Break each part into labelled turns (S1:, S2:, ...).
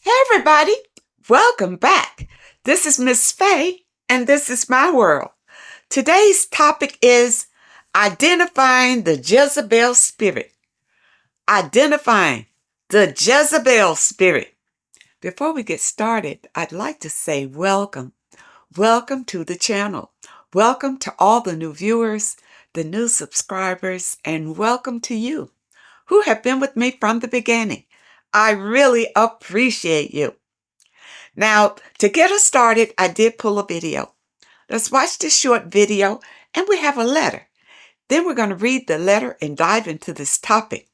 S1: Hey everybody, welcome back. This is Miss Faye, and this is my world. Today's topic is identifying the Jezebel spirit. Identifying the Jezebel spirit. Before we get started, I'd like to say welcome. Welcome to the channel. Welcome to all the new viewers, the new subscribers, and welcome to you who have been with me from the beginning. I really appreciate you. Now, to get us started, I did pull a video. Let's watch this short video, and we have a letter. Then we're going to read the letter and dive into this topic.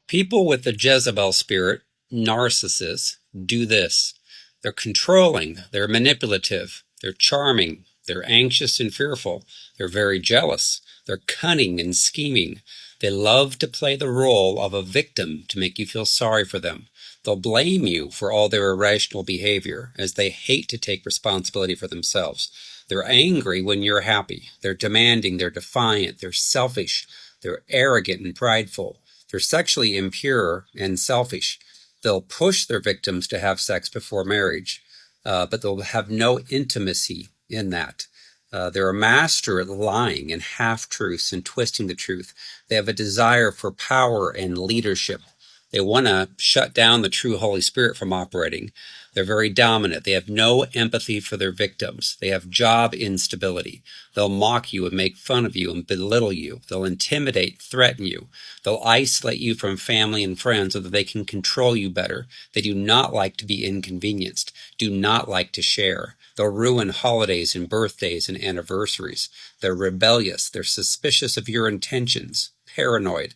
S2: People with the Jezebel spirit, narcissists, do this. They're controlling, they're manipulative, they're charming, they're anxious and fearful, they're very jealous, they're cunning and scheming. They love to play the role of a victim to make you feel sorry for them. They'll blame you for all their irrational behavior, as they hate to take responsibility for themselves. They're angry when you're happy. They're demanding, they're defiant, they're selfish, they're arrogant and prideful. They're sexually impure and selfish. They'll push their victims to have sex before marriage, but they'll have no intimacy in that. They're a master at lying and half-truths and twisting the truth. They have a desire for power and leadership. They want to shut down the true Holy Spirit from operating. They're very dominant. They have no empathy for their victims. They have job instability. They'll mock you and make fun of you and belittle you. They'll intimidate, threaten you. They'll isolate you from family and friends so that they can control you better. They do not like to be inconvenienced, do not like to share. They'll ruin holidays and birthdays and anniversaries. They're rebellious. They're suspicious of your intentions, paranoid,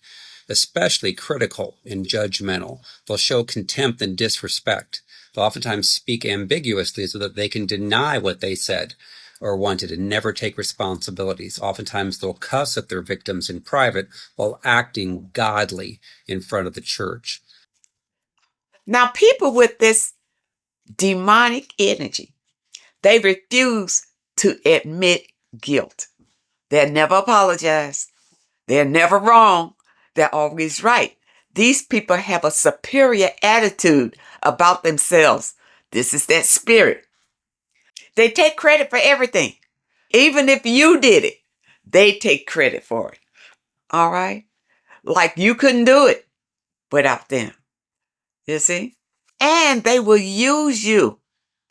S2: especially critical and judgmental. They'll show contempt and disrespect. They'll oftentimes speak ambiguously so that they can deny what they said or wanted and never take responsibilities. Oftentimes they'll cuss at their victims in private while acting godly in front of the church.
S1: Now, people with this demonic energy, they refuse to admit guilt. They'll never apologize. They're never wrong. They're always right. These people have a superior attitude about themselves. This is that spirit. They take credit for everything. Even if you did it, they take credit for it. All right? Like you couldn't do it without them. You see? And they will use you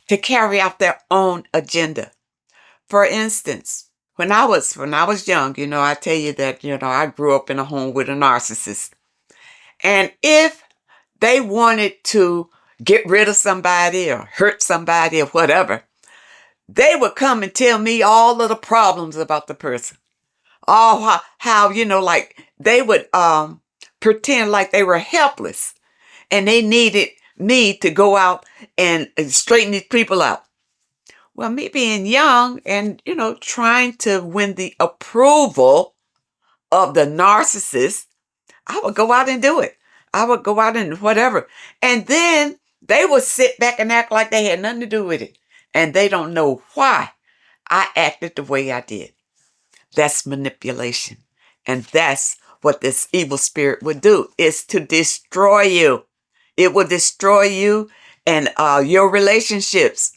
S1: to carry out their own agenda. For instance, when I was young, I tell you that, I grew up in a home with a narcissist. And if they wanted to get rid of somebody or hurt somebody or whatever, they would come and tell me all of the problems about the person. Oh, how like they would pretend like they were helpless and they needed me to go out and straighten these people out. Well, me being young and, trying to win the approval of the narcissist, I would go out and do it. I would go out and whatever. And then they would sit back and act like they had nothing to do with it. And they don't know why I acted the way I did. That's manipulation. And that's what this evil spirit would do, is to destroy you. It will destroy you and your relationships.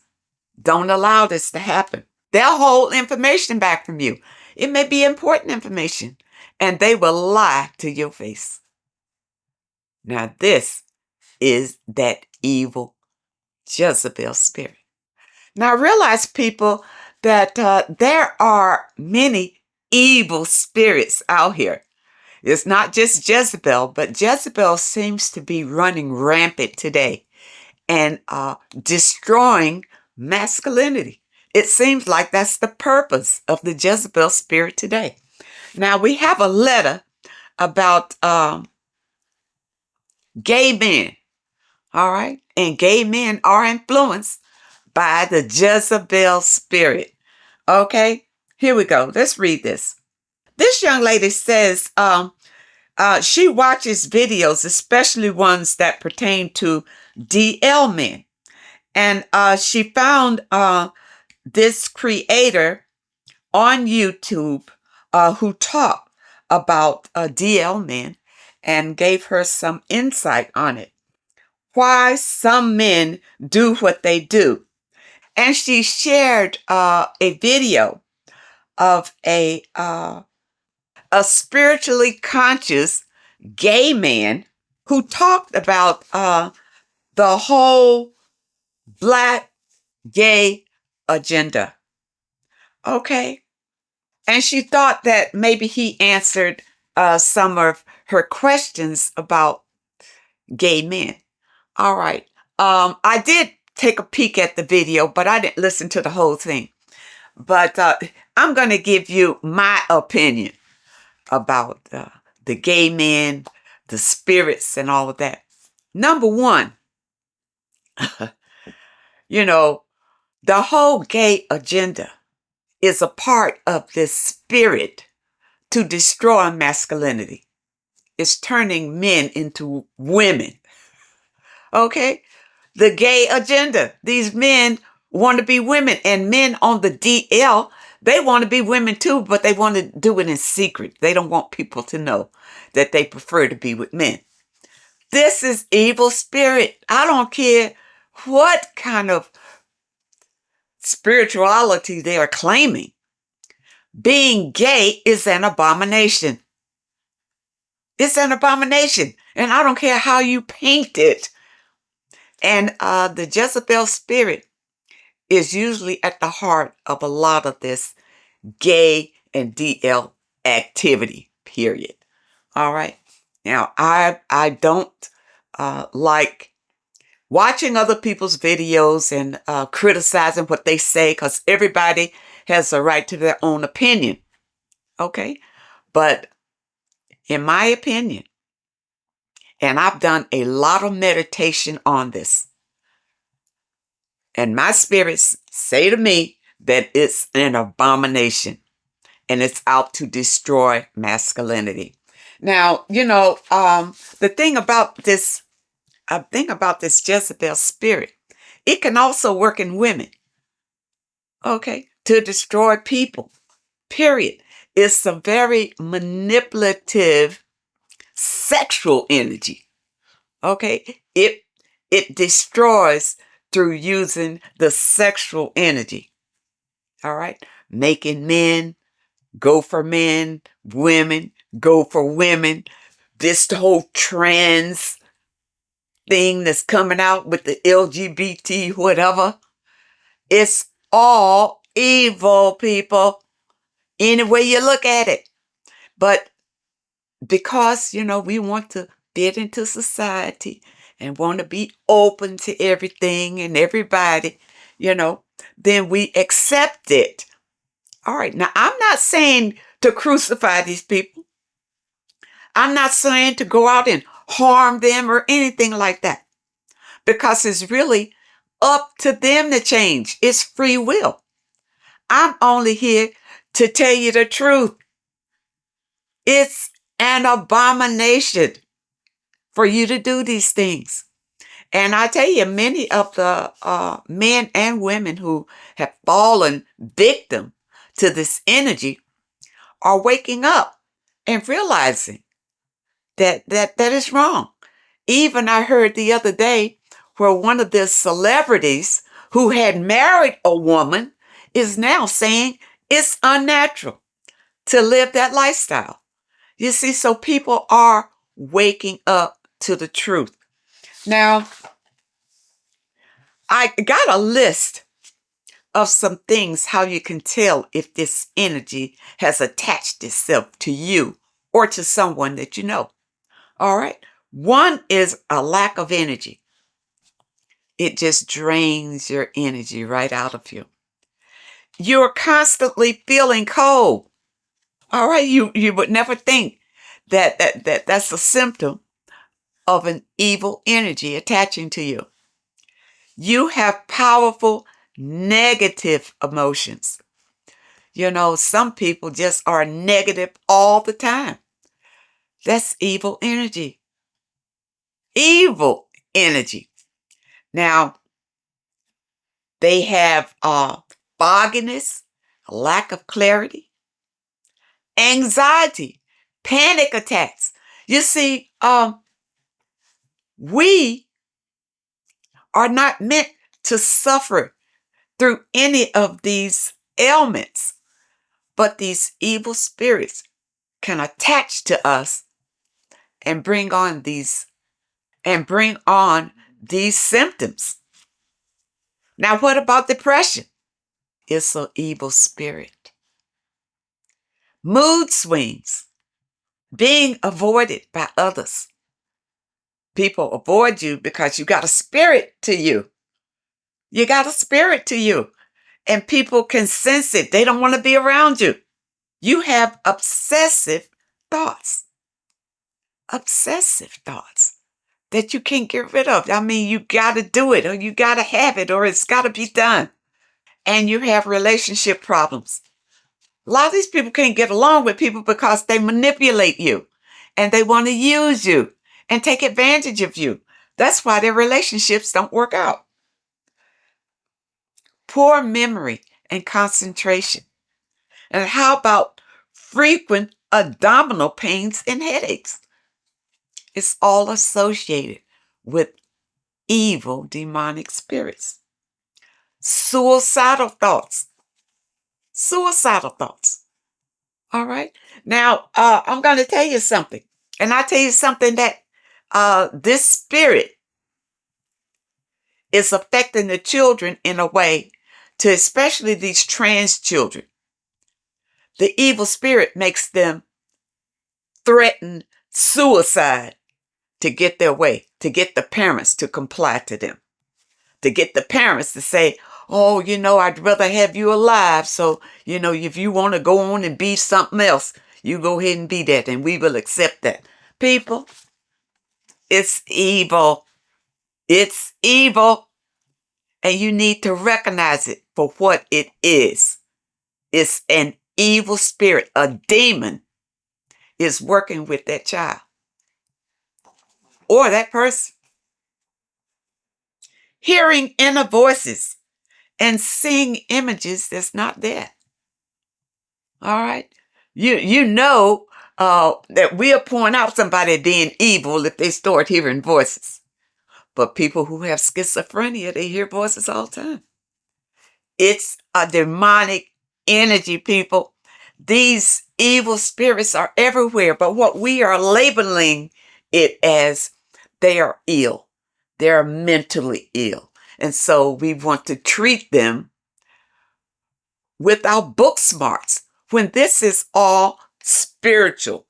S1: Don't allow this to happen. They'll hold information back from you. It may be important information, and they will lie to your face. Now, this is that evil Jezebel spirit. Now, realize, people, that there are many evil spirits out here. It's not just Jezebel, but Jezebel seems to be running rampant today and destroying masculinity. It seems like that's the purpose of the Jezebel spirit today. Now, we have a letter about gay men, all right? And gay men are influenced by the Jezebel spirit. Okay, here we go. Let's read this. This young lady says she watches videos, especially ones that pertain to DL men. And she found this creator on YouTube who talked about DL men and gave her some insight on it. why some men do what they do. And she shared a video of a spiritually conscious gay man who talked about the whole black gay agenda. Okay. And she thought that maybe he answered some of her questions about gay men. All right. I did take a peek at the video, but I didn't listen to the whole thing. But I'm going to give you my opinion about the gay men, the spirits, and all of that. Number one, you know, the whole gay agenda is a part of this spirit to destroy masculinity. It's turning men into women. Okay? The gay agenda. These men want to be women, and men on the DL, they want to be women too, but they want to do it in secret. They don't want people to know that they prefer to be with men. This is evil spirit. I don't care what kind of spirituality they are claiming. Being gay is an abomination. It's an abomination. And I don't care how you paint it. And the Jezebel spirit is usually at the heart of a lot of this gay and DL activity, period. All right. Now, I don't like watching other people's videos and criticizing what they say, because everybody has a right to their own opinion. Okay. But in my opinion, and I've done a lot of meditation on this, and my spirits say to me that it's an abomination and it's out to destroy masculinity. Now, the thing about this Jezebel spirit, it can also work in women, okay, to destroy people, period. It's some very manipulative sexual energy, okay? It destroys through using the sexual energy, all right? Making men go for men, women go for women. This whole trans thing that's coming out with the LGBT, whatever. It's all evil, people, any way you look at it. But because, we want to fit into society and want to be open to everything and everybody, then we accept it. All right. Now, I'm not saying to crucify these people. I'm not saying to go out and harm them or anything like that, because it's really up to them to change. It's free will. I'm only here to tell you the truth. It's an abomination for you to do these things. And I tell you, many of the men and women who have fallen victim to this energy are waking up and realizing that is wrong. Even I heard the other day where one of the celebrities who had married a woman is now saying it's unnatural to live that lifestyle. You see, so people are waking up to the truth. Now, I got a list of some things how you can tell if this energy has attached itself to you or to someone that you know. All right. One is a lack of energy. It just drains your energy right out of you. You're constantly feeling cold. All right. You would never think that's a symptom of an evil energy attaching to you. You have powerful negative emotions. Some people just are negative all the time. That's evil energy. Evil energy. Now, they have fogginess, lack of clarity, anxiety, panic attacks. You see, we are not meant to suffer through any of these ailments, but these evil spirits can attach to us and bring on these symptoms. Now, what about depression? It's an evil spirit. Mood swings, being avoided by others. People avoid you because you got a spirit to you. You got a spirit to you. And people can sense it. They don't want to be around you. You have obsessive thoughts. Obsessive thoughts that you can't get rid of. I mean, you got to do it, or you got to have it, or it's got to be done. And you have relationship problems. A lot of these people can't get along with people because they manipulate you and they want to use you and take advantage of you. That's why their relationships don't work out. Poor memory and concentration. And how about frequent abdominal pains and headaches? It's all associated with evil demonic spirits. Suicidal thoughts. Suicidal thoughts. All right. Now, I'm going to tell you something. And I tell you something that this spirit is affecting the children in a way, to especially these trans children. The evil spirit makes them threaten suicide to get their way, to get the parents to comply to them, to get the parents to say, oh, I'd rather have you alive. So, if you want to go on and be something else, you go ahead and be that, and we will accept that. People, it's evil. It's evil. And you need to recognize it for what it is. It's an evil spirit. A demon is working with that child or that person. Hearing inner voices and seeing images that's not there. All right? You know that we'll point out somebody being evil if they start hearing voices. But people who have schizophrenia, they hear voices all the time. It's a demonic energy, people. These evil spirits are everywhere, but what we are labeling it as, they are ill. They're mentally ill. And so we want to treat them with our book smarts, when this is all spiritual.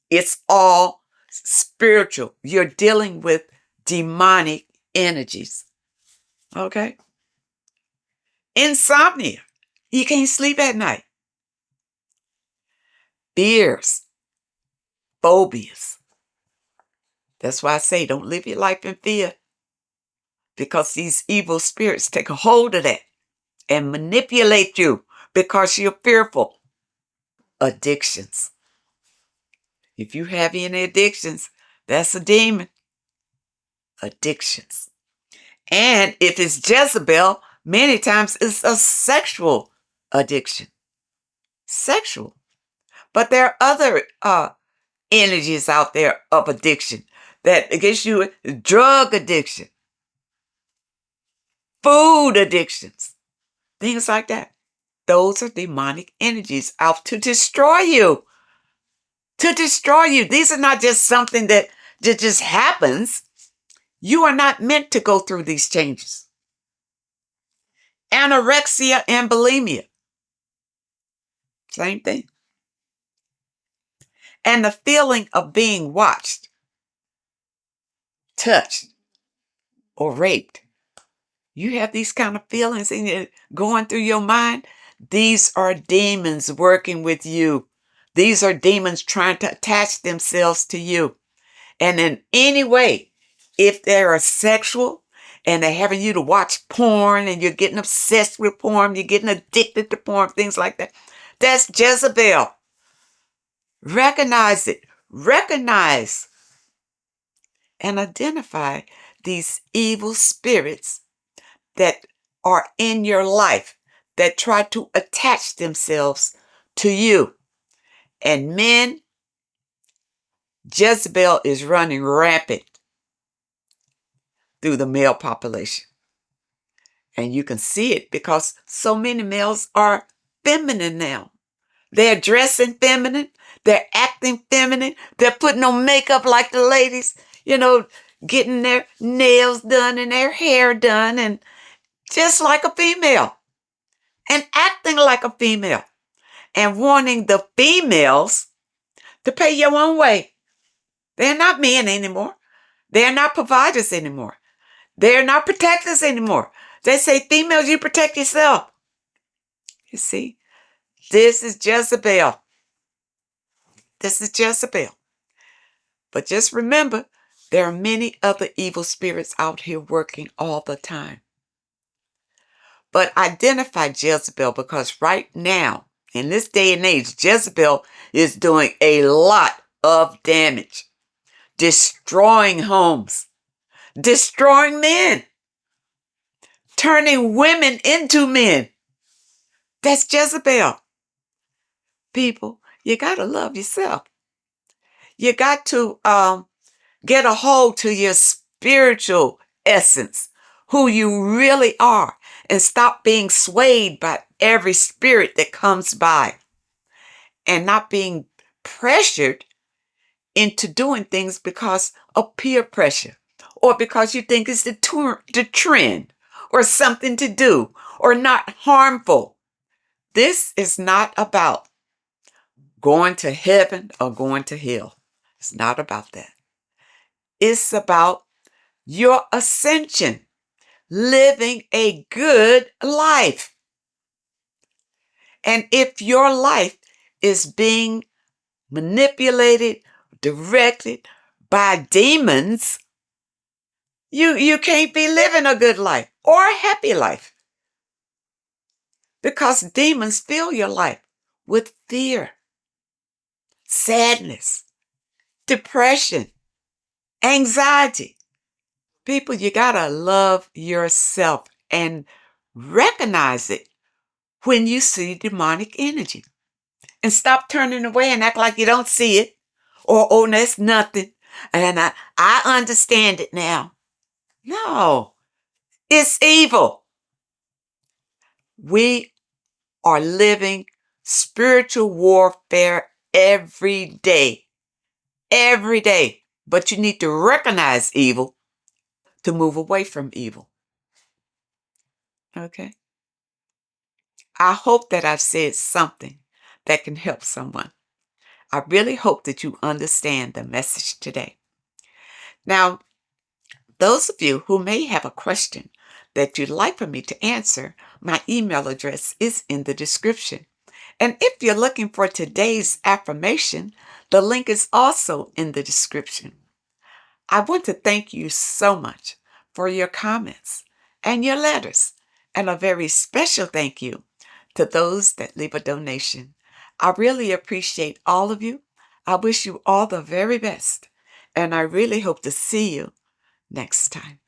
S1: It's all spiritual. You're dealing with demonic energies. Okay? Insomnia. You can't sleep at night. Fears. Phobias. That's why I say don't live your life in fear, because these evil spirits take a hold of that and manipulate you because you're fearful. Addictions. If you have any addictions, that's a demon. Addictions. And if it's Jezebel, many times it's a sexual addiction. Sexual. But there are other energies out there of addiction that gets you drug addiction, food addictions, things like that. Those are demonic energies out to destroy you. To destroy you. These are not just something that just happens. You are not meant to go through these changes. Anorexia and bulimia. Same thing. And the feeling of being watched, touched, or raped. You have these kind of feelings going through your mind. These are demons working with you. These are demons trying to attach themselves to you. And in any way, if they are sexual and they're having you to watch porn and you're getting obsessed with porn, you're getting addicted to porn, things like that, that's Jezebel. Recognize it. Recognize and identify these evil spirits that are in your life that try to attach themselves to you. And men, Jezebel is running rampant. through the male population. And you can see it because so many males are feminine now. They're dressing feminine. They're acting feminine. They're putting on makeup like the ladies, getting their nails done and their hair done and just like a female and acting like a female and wanting the females to pay your own way. They're not men anymore. They're not providers anymore. They're not protectors anymore. They say, females, you protect yourself. You see, this is Jezebel. This is Jezebel. But just remember, there are many other evil spirits out here working all the time. But identify Jezebel because right now, in this day and age, Jezebel is doing a lot of damage, destroying homes, destroying men, turning women into men. That's Jezebel. People, you got to love yourself. You got to get a hold to your spiritual essence, who you really are, and stop being swayed by every spirit that comes by and not being pressured into doing things because of peer pressure or because you think it's the trend or something to do or not harmful. This is not about going to heaven or going to hell. It's not about that. It's about your ascension, living a good life. And if your life is being manipulated, directed by demons, you can't be living a good life or a happy life. Because demons fill your life with fear, sadness, depression, anxiety. People, you gotta love yourself and recognize it when you see demonic energy. And stop turning away and act like you don't see it. Or, oh, that's nothing. And I understand it now. No, it's evil. We are living spiritual warfare every day. Every day. But you need to recognize evil to move away from evil. Okay? I hope that I've said something that can help someone. I really hope that you understand the message today. Now, those of you who may have a question that you'd like for me to answer, my email address is in the description. And if you're looking for today's affirmation, the link is also in the description. I want to thank you so much for your comments and your letters, and a very special thank you to those that leave a donation. I really appreciate all of you. I wish you all the very best, and I really hope to see you next time.